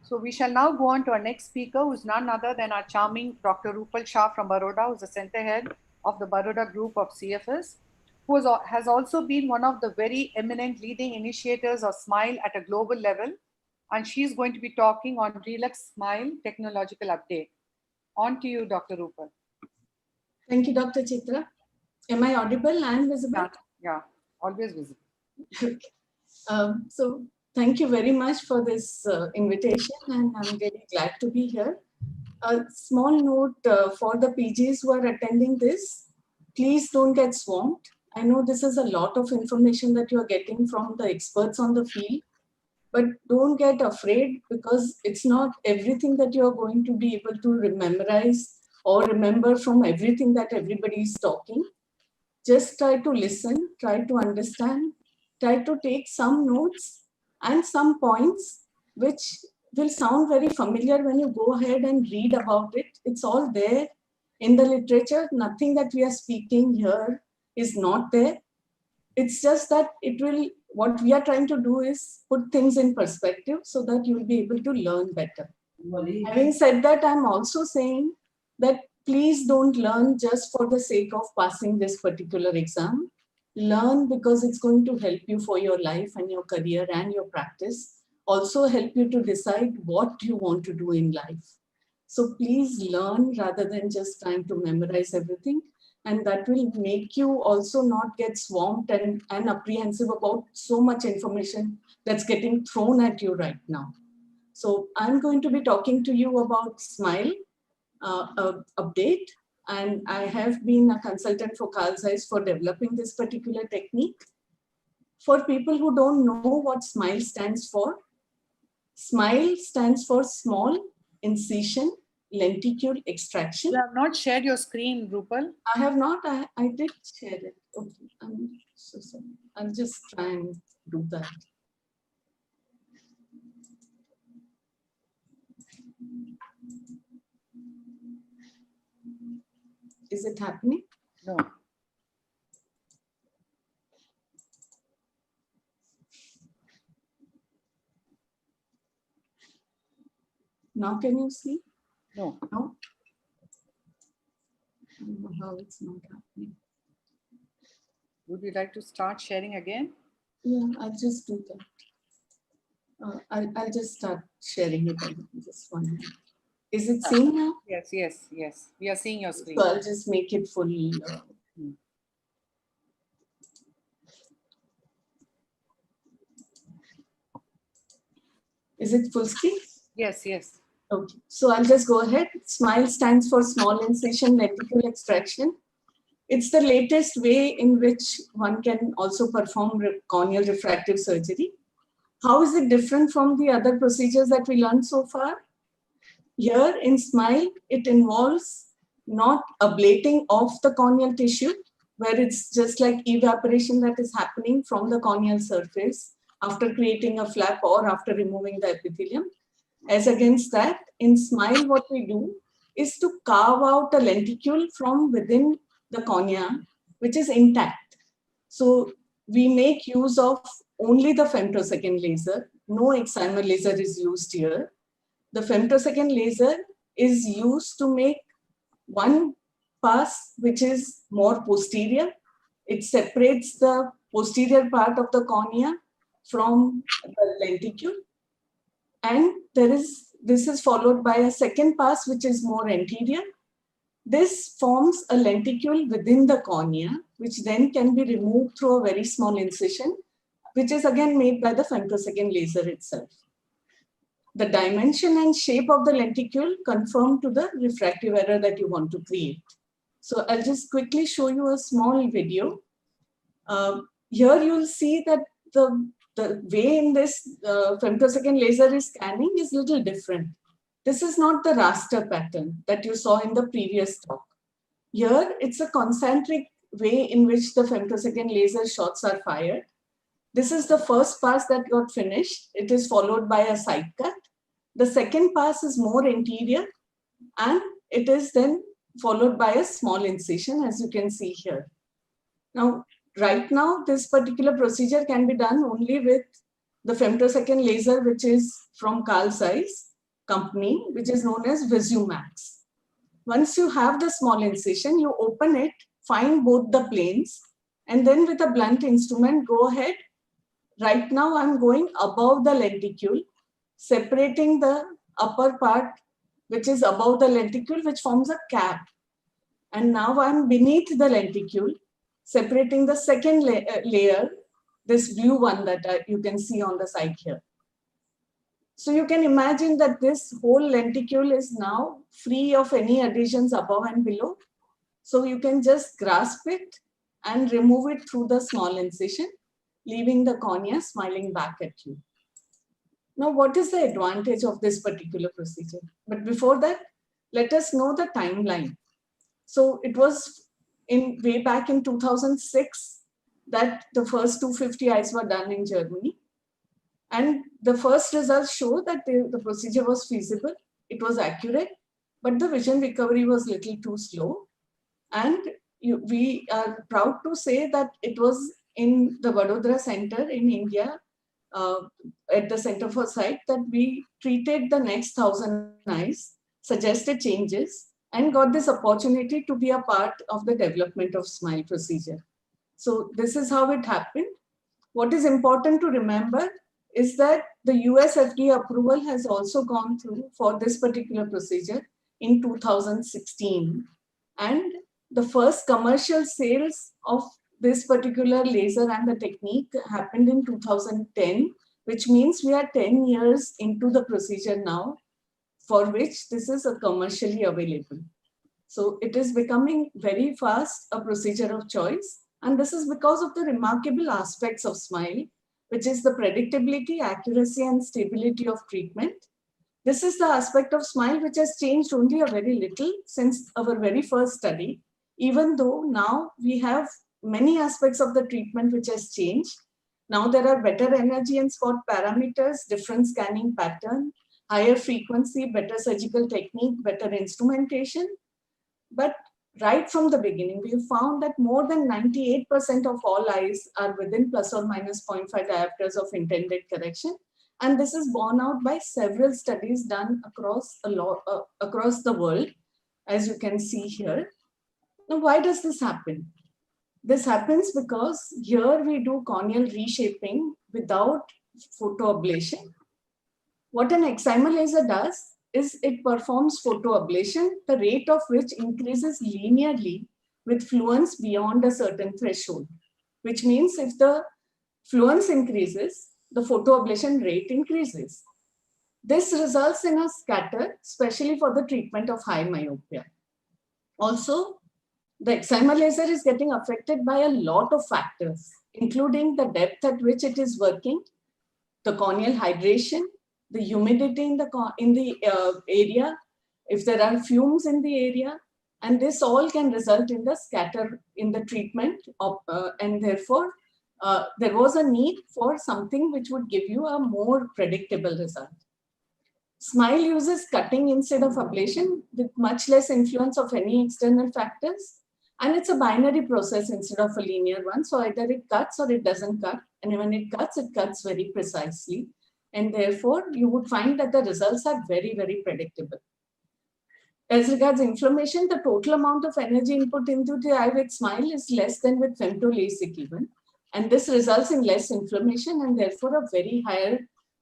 So we shall now go on to our next speaker, who is none other than our charming Dr. Rupal Shah from Baroda, who is the center head of the Baroda group of CFS, who has also been one of the very eminent leading initiators of SMILE at a global level. And she is going to be talking on Relux SMILE technological update. On to you, Dr. Rupal. Thank you, Dr. Chitra. Am I audible and visible? Yeah, always visible. Okay. So thank you very much for this invitation, and I'm very glad to be here. A small note for the PGs who are attending this, please don't get swamped. I know this is a lot of information that you are getting from the experts on the field, but don't get afraid, because it's not everything that you are going to be able to memorize or remember from everything that everybody is talking. Just try to listen, try to understand, try to take some notes and some points which will sound very familiar when you go ahead and read about it. It's all there in the literature. Nothing that we are speaking here is not there. It's just that what we are trying to do is put things in perspective so that you will be able to learn better. Having said that, I'm also saying that please don't learn just for the sake of passing this particular exam. Learn because it's going to help you for your life and your career and your practice. Also help you to decide what you want to do in life. So please learn rather than just trying to memorize everything. And that will make you also not get swamped and apprehensive about so much information that's getting thrown at you right now. So I'm going to be talking to you about SMILE update, and I have been a consultant for Carl Zeiss for developing this particular technique. For people who don't know what SMILE stands for, SMILE stands for small incision lenticule extraction. You have not shared your screen, Rupal? I have not. I did share it. Okay, I'm so sorry. I'll just try and do that. Is it happening? No. Now can you see? No. No? I don't know how it's not happening. Would you like to start sharing again? Yeah, I'll just do that. I'll just start sharing it. Just 1 minute. Is it seen now? Yes, yes, yes. We are seeing your screen. So I'll just make it full. Is it full screen? Yes, yes. Okay, so I'll just go ahead. SMILE stands for small incision lenticule extraction. It's the latest way in which one can also perform corneal refractive surgery. How is it different from the other procedures that we learned so far? Here in SMILE, it involves not ablating of the corneal tissue, where it's just like evaporation that is happening from the corneal surface after creating a flap or after removing the epithelium. As against that, in SMILE, what we do is to carve out a lenticule from within the cornea, which is intact. So we make use of only the femtosecond laser. No excimer laser is used here. The femtosecond laser is used to make one pass which is more posterior. It separates the posterior part of the cornea from the lenticule. And this is followed by a second pass which is more anterior. This forms a lenticule within the cornea, which then can be removed through a very small incision, which is again made by the femtosecond laser itself. The dimension and shape of the lenticule conform to the refractive error that you want to create. So I'll just quickly show you a small video. Here you'll see that the way in this femtosecond laser is scanning is a little different. This is not the raster pattern that you saw in the previous talk. Here, it's a concentric way in which the femtosecond laser shots are fired. This is the first pass that got finished. It is followed by a side cut. The second pass is more anterior, and it is then followed by a small incision, as you can see here. Now, right now, this particular procedure can be done only with the femtosecond laser, which is from Carl Zeiss. company, which is known as Visumax. Once you have the small incision, you open it, find both the planes, and then with a blunt instrument, go ahead. Right now, I'm going above the lenticule, separating the upper part, which is above the lenticule, which forms a cap. And now I'm beneath the lenticule, separating the second layer, this blue one that you can see on the side here. So you can imagine that this whole lenticule is now free of any adhesions above and below. So you can just grasp it and remove it through the small incision, leaving the cornea smiling back at you. Now, what is the advantage of this particular procedure? But before that, let us know the timeline. So it was way back in 2006 that the first 250 eyes were done in Germany. And the first results show that the procedure was feasible, it was accurate, but the vision recovery was a little too slow. And we are proud to say that it was in the Vadodara Center in India, at the Center for Sight, that we treated the next 1,000 eyes, suggested changes, and got this opportunity to be a part of the development of SMILE procedure. So this is how it happened. What is important to remember is that the US FDA approval has also gone through for this particular procedure in 2016. And the first commercial sales of this particular laser and the technique happened in 2010, which means we are 10 years into the procedure now, for which this is commercially available. So it is becoming very fast a procedure of choice. And this is because of the remarkable aspects of SMILE, which is the predictability, accuracy, and stability of treatment. This is the aspect of SMILE which has changed only a very little since our very first study, even though now we have many aspects of the treatment which has changed. Now there are better energy and spot parameters, different scanning pattern, higher frequency, better surgical technique, better instrumentation. But right from the beginning, we found that more than 98% of all eyes are within plus or minus 0.5 diopters of intended correction. And this is borne out by several studies done across the world, as you can see here. Now, why does this happen? This happens because here we do corneal reshaping without photoablation. What an excimer laser does is it performs photoablation, the rate of which increases linearly with fluence beyond a certain threshold, which means if the fluence increases, the photoablation rate increases. This results in a scatter, especially for the treatment of high myopia. Also, the excimer laser is getting affected by a lot of factors, including the depth at which it is working, the corneal hydration, the humidity in the area, if there are fumes in the area, and this all can result in the scatter in the treatment and therefore there was a need for something which would give you a more predictable result. SMILE uses cutting instead of ablation with much less influence of any external factors, and it's a binary process instead of a linear one. So either it cuts or it doesn't cut, and when it cuts very precisely. And therefore, you would find that the results are very, very predictable. As regards inflammation, the total amount of energy input into the eye with SMILE is less than with femto-LASIK even. And this results in less inflammation and therefore a very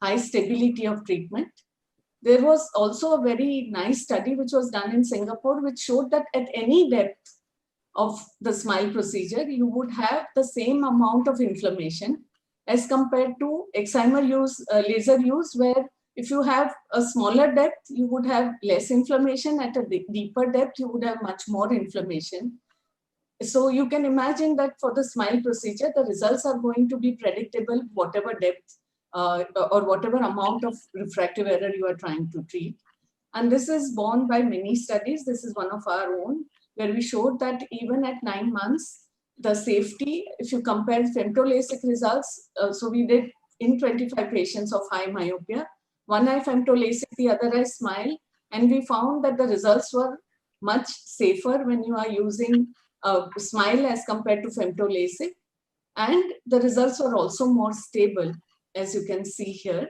high stability of treatment. There was also a very nice study which was done in Singapore, which showed that at any depth of the SMILE procedure, you would have the same amount of inflammation as compared to excimer use, laser use, where if you have a smaller depth, you would have less inflammation. At a deeper depth, you would have much more inflammation. So you can imagine that for the SMILE procedure, the results are going to be predictable, whatever depth or whatever amount of refractive error you are trying to treat. And this is borne by many studies. This is one of our own, where we showed that even at 9 months, the safety, if you compare femto-LASIK results, so we did in 25 patients of high myopia, one eye femto-LASIK, the other eye SMILE, and we found that the results were much safer when you are using SMILE as compared to femto-LASIK, and the results were also more stable, as you can see here.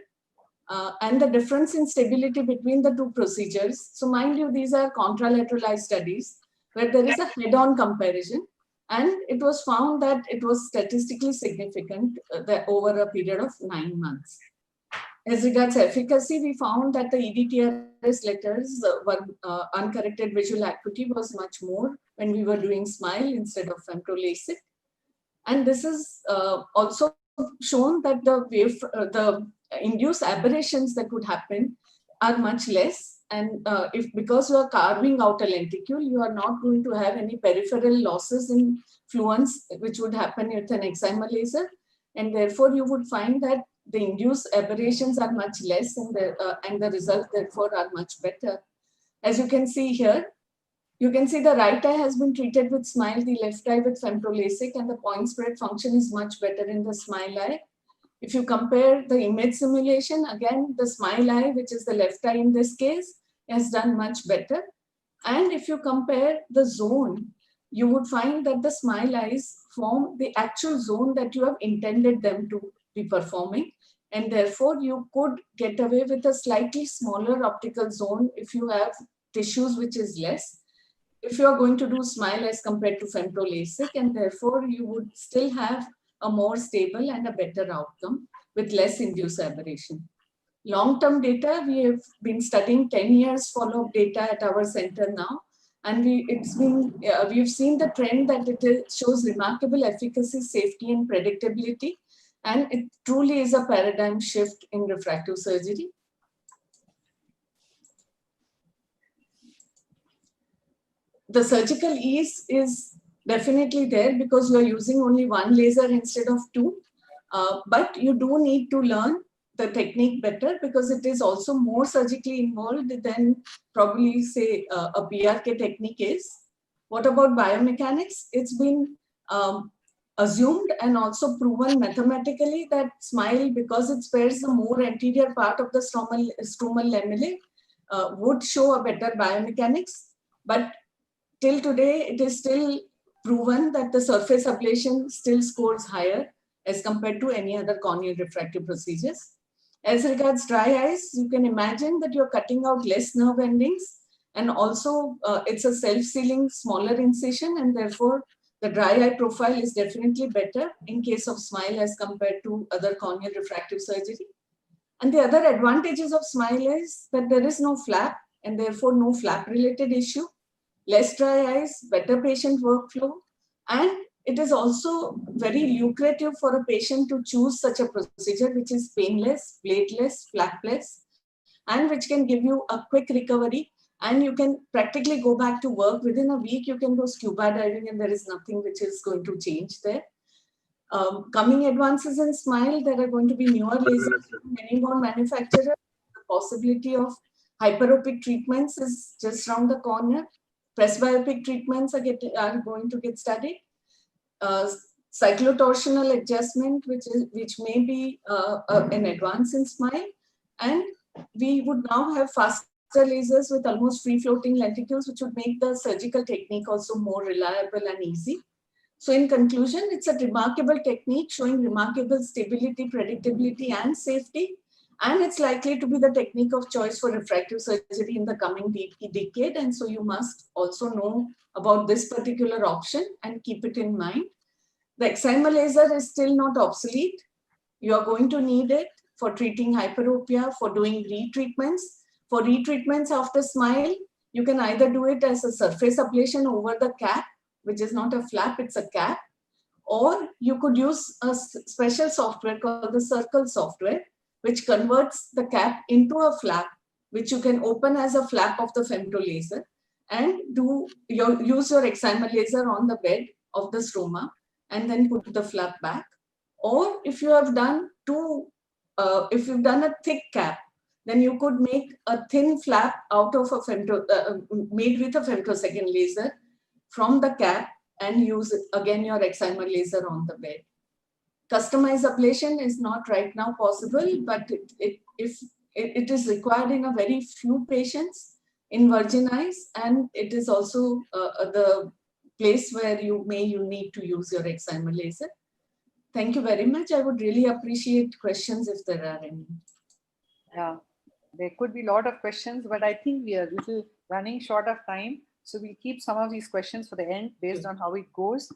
and the difference in stability between the two procedures. So mind you, these are contralateralized studies where there is a head-on comparison, and it was found that it was statistically significant over a period of 9 months. As regards efficacy, we found that the EDTRS letters were uncorrected visual acuity was much more when we were doing SMILE instead of femtoLASIK. And this is also shown that the induced aberrations that would happen are much less. And because you are carving out a lenticule, you are not going to have any peripheral losses in fluence, which would happen with an excimer laser. And therefore, you would find that the induced aberrations are much less, and the results therefore are much better. As you can see here, you can see the right eye has been treated with SMILE, the left eye with femtoLASIK, and the point spread function is much better in the SMILE eye. If you compare the image simulation, again, the SMILE eye, which is the left eye in this case, has done much better. And if you compare the zone, you would find that the SMILE eyes form the actual zone that you have intended them to be performing. And therefore, you could get away with a slightly smaller optical zone if you have tissues which is less. If you are going to do SMILE as compared to femtoLASIK, and therefore you would still have a more stable and a better outcome with less induced aberration. Long-term data, we have been studying 10 years follow-up data at our center now, and we've seen the trend that it shows remarkable efficacy, safety, and predictability, and it truly is a paradigm shift in refractive surgery. The surgical ease is definitely there because you are using only one laser instead of two, but you do need to learn the technique better because it is also more surgically involved than probably say a BRK technique is. What about biomechanics? It's been assumed and also proven mathematically that SMILE, because it spares the more anterior part of the stromal lamellae, would show a better biomechanics. But till today, it is still proven that the surface ablation still scores higher as compared to any other corneal refractive procedures. As regards dry eyes, you can imagine that you're cutting out less nerve endings, and also it's a self-sealing smaller incision, and therefore the dry eye profile is definitely better in case of SMILE as compared to other corneal refractive surgery. And the other advantages of SMILE is that there is no flap, and therefore no flap related issue, less dry eyes, better patient workflow, and it is also very lucrative for a patient to choose such a procedure which is painless, bladeless, flapless, and which can give you a quick recovery, and you can practically go back to work. Within a week, you can go scuba diving and there is nothing which is going to change there. Coming advances in SMILE, there are going to be newer lasers from many more manufacturers. The possibility of hyperopic treatments is just around the corner. Presbyopic treatments are going to get studied. Cyclotorsional adjustment, which may be an advance in SMILE, and we would now have faster lasers with almost free-floating lenticules, which would make the surgical technique also more reliable and easy. So in conclusion, it's a remarkable technique showing remarkable stability, predictability, and safety, and it's likely to be the technique of choice for refractive surgery in the coming decade. And so you must also know about this particular option and keep it in mind. The excimer laser is still not obsolete. You are going to need it for treating hyperopia, for doing retreatments. For retreatments after SMILE, you can either do it as a surface ablation over the cap, which is not a flap, it's a cap, or you could use a special software called the Circle software, which converts the cap into a flap, which you can open as a flap of the femtolaser and use your excimer laser on the bed of the stroma and then put the flap back. Or if you have done if you've done a thick cap, then you could make a thin flap out of a made with a femtosecond laser from the cap and use again your excimer laser on the bed. Customized ablation is not right now possible, but it is required in a very few patients in virgin eyes, and it is also the place where you need to use your excimer laser. Thank you very much. I would really appreciate questions if there are any. Yeah, there could be a lot of questions, but I think we are little running short of time. So we'll keep some of these questions for the end based on how it goes.